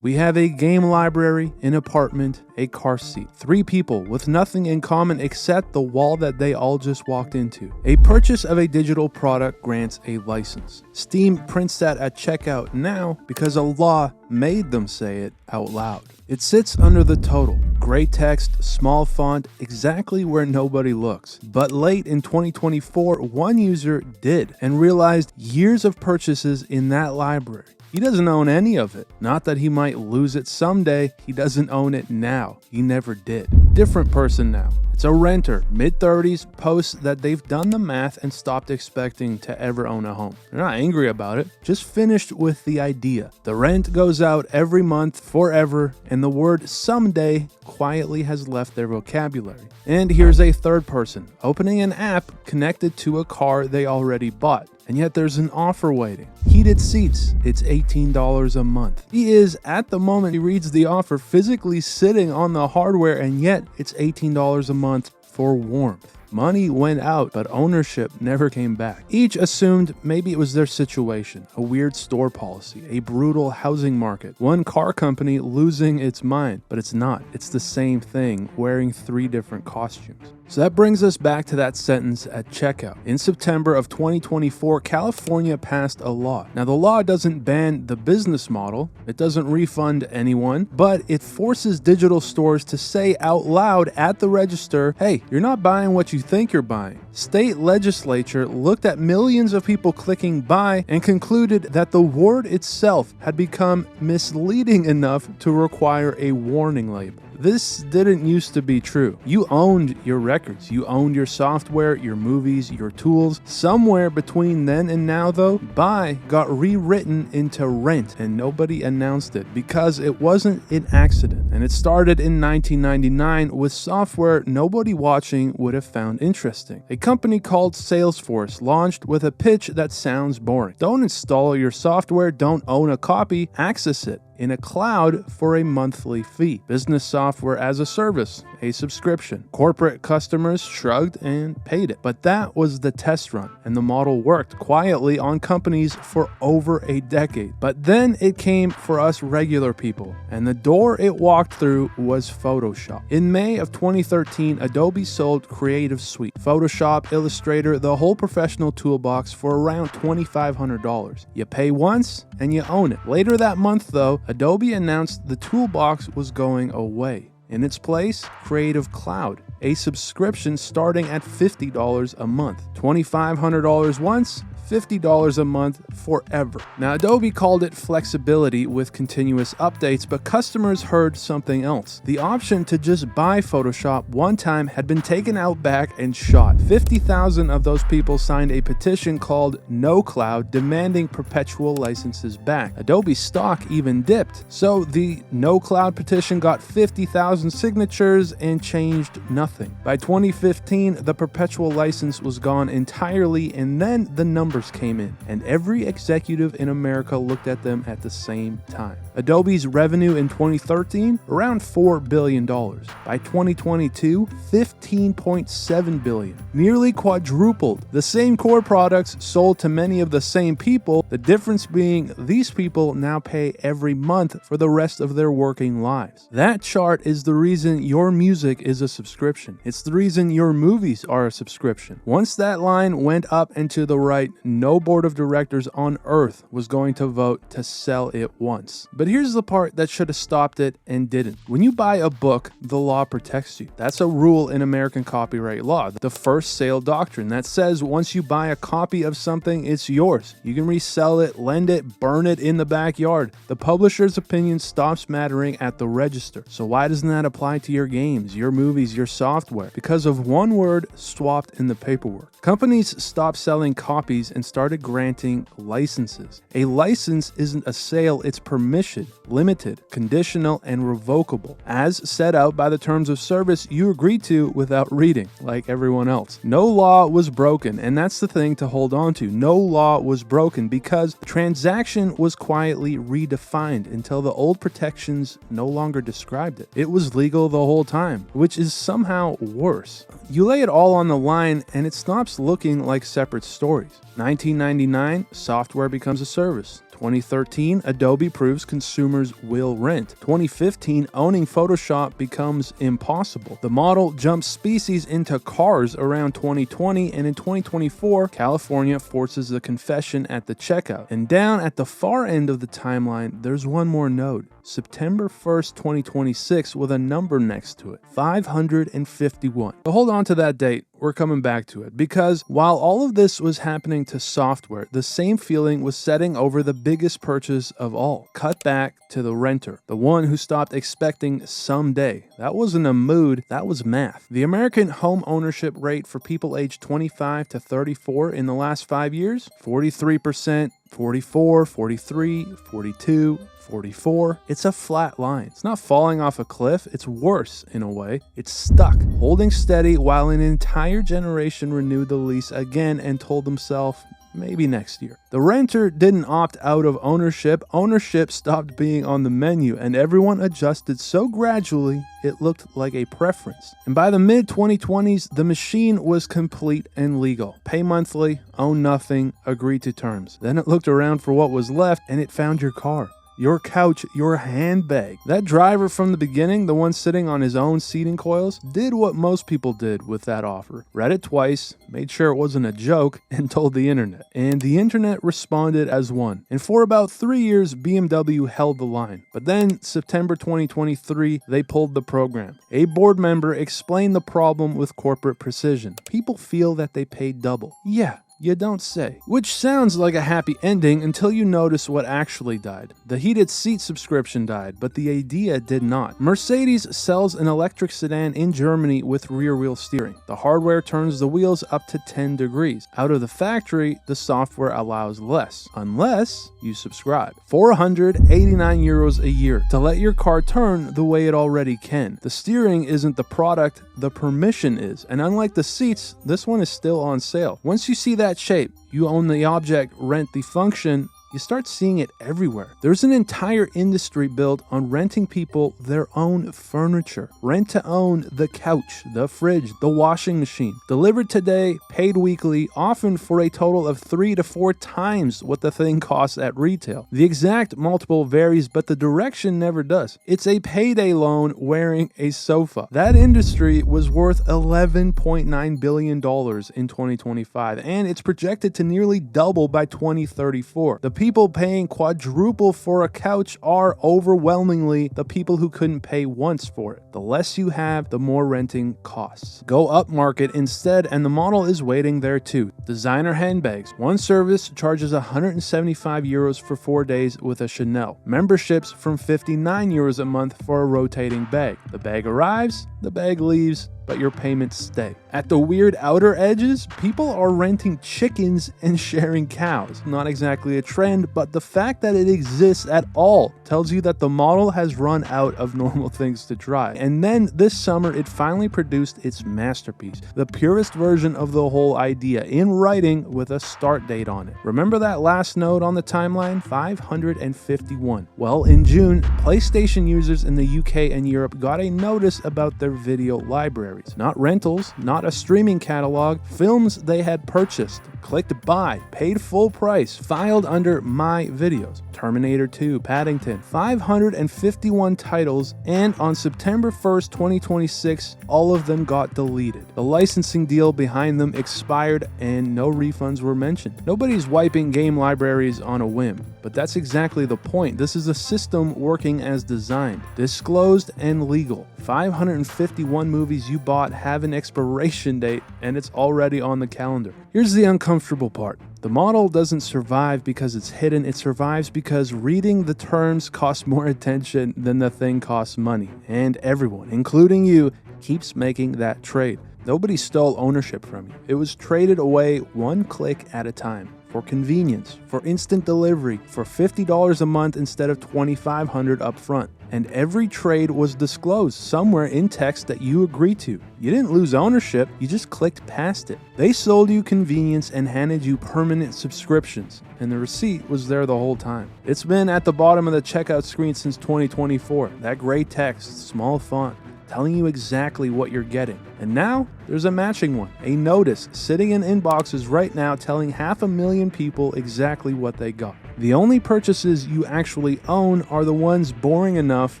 We have a game library, an apartment, a car seat. 3 people with nothing in common except the wall that they all just walked into. A purchase of a digital product grants a license. Steam prints that at checkout now because a law made them say it out loud. It sits under the total. Gray text, small font, exactly where nobody looks. But late in 2024, one user did and realized years of purchases in that library. He doesn't own any of it. Not that he might lose it someday, he doesn't own it now. He never did. Different person now. It's a renter, mid-30s, posts that they've done the math and stopped expecting to ever own a home. They're not angry about it, just finished with the idea. The rent goes out every month, forever, and the word someday quietly has left their vocabulary. And here's a third person, opening an app connected to a car they already bought. And yet there's an offer waiting. Heated seats, it's $18 a month. He is, at the moment he reads the offer, physically sitting on the hardware, and yet it's $18 a month for warmth. Money went out, but ownership never came back. Each assumed maybe it was their situation, a weird store policy, a brutal housing market, one car company losing its mind, but it's not. It's the same thing, wearing 3 different costumes. So that brings us back to that sentence at checkout. In September of 2024, California passed a law. Now, the law doesn't ban the business model, it doesn't refund anyone, but it forces digital stores to say out loud at the register, hey, you're not buying what you think you're buying. State legislature looked at millions of people clicking buy and concluded that the word itself had become misleading enough to require a warning label. This didn't used to be true. You owned your records, you owned your software, your movies, your tools. Somewhere between then and now, though, buy got rewritten into rent, and nobody announced it because it wasn't an accident. And it started in 1999 with software nobody watching would have found interesting. A company called Salesforce launched with a pitch that sounds boring. Don't install your software, don't own a copy, access it in a cloud for a monthly fee. Business software as a service, a subscription. Corporate customers shrugged and paid it. But that was the test run, and the model worked quietly on companies for over a decade. But then it came for us regular people, and the door it walked through was Photoshop. In May of 2013, Adobe sold Creative Suite, Photoshop, Illustrator, the whole professional toolbox for around $2,500. You pay once, and you own it. Later that month, though, Adobe announced the toolbox was going away. In its place, Creative Cloud, a subscription starting at $50 a month. $2,500 once, $50 a month forever. Now, Adobe called it flexibility with continuous updates, but customers heard something else. The option to just buy Photoshop one time had been taken out back and shot. 50,000 of those people signed a petition called No Cloud, demanding perpetual licenses back. Adobe stock even dipped. So the No Cloud petition got 50,000 signatures and changed nothing. By 2015, the perpetual license was gone entirely, and then the numbers came in, and every executive in America looked at them at the same time. Adobe's revenue in 2013, around $4 billion. By 2022, $15.7 billion. Nearly quadrupled. The same core products sold to many of the same people, the difference being these people now pay every month for the rest of their working lives. That chart is the reason your music is a subscription. It's the reason your movies are a subscription. Once that line went up and to the right, no board of directors on earth was going to vote to sell it once. But here's the part that should have stopped it and didn't. When you buy a book, the law protects you. That's a rule in American copyright law, the first sale doctrine that says once you buy a copy of something, it's yours. You can resell it, lend it, burn it in the backyard. The publisher's opinion stops mattering at the register. So why doesn't that apply to your games, your movies, your software? Because of one word swapped in the paperwork. Companies stopped selling copies and started granting licenses. A license isn't a sale, it's permission, limited, conditional, and revocable, as set out by the terms of service you agreed to without reading, like everyone else. No law was broken, and that's the thing to hold on to. No law was broken because transaction was quietly redefined until the old protections no longer described it. It was legal the whole time, which is somehow worse. You lay it all on the line, and it stops looking like separate stories. Now, 1999, software becomes a service. 2013, Adobe proves consumers will rent. 2015, owning Photoshop becomes impossible. The model jumps species into cars around 2020, and in 2024, California forces a confession at the checkout. And down at the far end of the timeline, there's one more node. September 1st, 2026, with a number next to it, 551. But hold on to that date, we're coming back to it, because while all of this was happening to software, the same feeling was setting over the biggest purchase of all. Cut back to the renter, the one who stopped expecting someday. That wasn't a mood, that was math. The American home ownership rate for people aged 25 to 34 in the last 5 years, 43%, 44, 43, 42, 44. It's a flat line. It's not falling off a cliff. It's worse in a way. It's stuck, holding steady while an entire generation renewed the lease again and told themselves, maybe next year. The renter didn't opt out of ownership. Ownership stopped being on the menu, and everyone adjusted so gradually it looked like a preference. And by the mid-2020s, the machine was complete and legal. Pay monthly, own nothing, agree to terms. Then it looked around for what was left, and it found your car, your couch, your handbag. That driver from the beginning, the one sitting on his own seating coils, did what most people did with that offer. Read it twice, made sure it wasn't a joke, and told the internet. And the internet responded as one. And for about 3 years, BMW held the line. But then, September 2023, they pulled the program. A board member explained the problem with corporate precision. People feel that they paid double. Yeah. You don't say. Which sounds like a happy ending until you notice what actually died. The heated seat subscription died, but the idea did not. Mercedes sells an electric sedan in Germany with rear-wheel steering. The hardware turns the wheels up to 10 degrees. Out of the factory, the software allows less, unless you subscribe. 489 euros a year to let your car turn the way it already can. The steering isn't the product, the permission is. And unlike the seats, this one is still on sale. Once you see that shape, you own the object, rent the function, you start seeing it everywhere. There's an entire industry built on renting people their own furniture. Rent to own the couch, the fridge, the washing machine. Delivered today, paid weekly, often for a total of 3 to 4 times what the thing costs at retail. The exact multiple varies, but the direction never does. It's a payday loan wearing a sofa. That industry was worth $11.9 billion in 2025, and it's projected to nearly double by 2034. The people paying quadruple for a couch are overwhelmingly the people who couldn't pay once for it. The less you have, the more renting costs. Go upmarket instead, and the model is waiting there too. Designer handbags. One service charges 175 euros for 4 days with a Chanel. Memberships from 59 euros a month for a rotating bag. The bag arrives, the bag leaves, but your payments stay. At the weird outer edges, people are renting chickens and sharing cows. Not exactly a trend, but the fact that it exists at all tells you that the model has run out of normal things to try. And then this summer, it finally produced its masterpiece, the purest version of the whole idea, in writing with a start date on it. Remember that last node on the timeline? 551. Well, in June, PlayStation users in the UK and Europe got a notice about their video library. Not rentals, not a streaming catalog, films they had purchased, clicked buy, paid full price, filed under My Videos. Terminator 2, Paddington, 551 titles, and on September 1st, 2026, all of them got deleted. The licensing deal behind them expired and no refunds were mentioned. Nobody's wiping game libraries on a whim, but that's exactly the point. This is a system working as designed, disclosed and legal. 551 movies you bought have an expiration date, and it's already on the calendar. Here's the uncomfortable part. The model doesn't survive because it's hidden, it survives because reading the terms costs more attention than the thing costs money. And everyone, including you, keeps making that trade. Nobody stole ownership from you. It was traded away one click at a time. For convenience, for instant delivery, for $50 a month instead of $2,500 up front. And every trade was disclosed somewhere in text that you agreed to. You didn't lose ownership, you just clicked past it. They sold you convenience and handed you permanent subscriptions, and the receipt was there the whole time. It's been at the bottom of the checkout screen since 2024. That gray text, small font. telling you exactly what you're getting. And now there's a matching one, a notice sitting in inboxes right now telling 500,000 people exactly what they got. The only purchases you actually own are the ones boring enough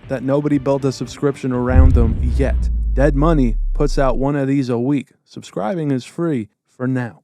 that nobody built a subscription around them yet. Dead Money puts out one of these a week. Subscribing is free for now.